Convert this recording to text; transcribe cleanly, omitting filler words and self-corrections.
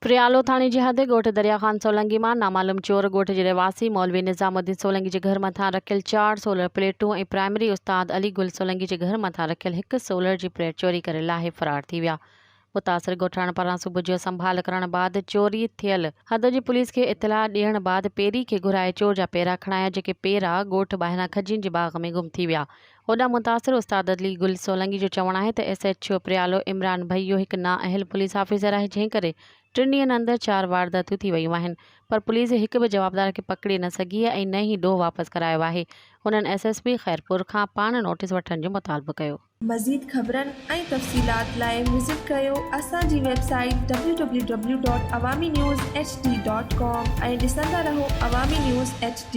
प्रियालो थाणे जी हद ॻोठ दरिया ख़ान सोलंगी मां नामालूम चोर ॻोठ जे रहवासी मौलवी निज़ामुद्दीन सोलंगी जे घर मथां रखियल 4 सोलर प्लेटूं ऐं प्राइमरी उस्ताद अली गुल सोलंगी जे घर मथां रखियल 1 सोलर जी प्लेट चोरी करे लाहे फरार थी विया। मुतासिर ॻोठाण पारां सुबुह जो संभाल करण बाद चोरी थियल हद जी पुलिस खे इतला ॾियण बाद पेरी खे घुराए चोर जा पेरा खणाया, जेके पेरा ॻोठ ॿाहिरां खजीन जे बाग में गुम थी विया। होॾां मुतासिर उस्ताद अली गुल सोलंगी जो चवणु आहे त SHO प्रियालो इमरान भईयो हिकु नाअहल पुलिस ऑफिसर आहे, जंहिं करे 3 ॾींहंनि अंदरि 4 वारदातूं थी वयूं आहिनि, पर पुलिस हिकु बि जवाबदार खे पकिड़े न सघी ऐं न ई ॾोह वापसि करायो आहे। हुननि SSP खैरपुर खां पाण नोटिस वठण जो मुतालबो कयो। मज़ीद ख़बरनि ऐं तफ़सीलात लाइ विज़िट कयो असांजी वेबसाइट www.awamiNewsHD.com ऐं ॾिसंदा रहो अवामी न्यूज़ HD।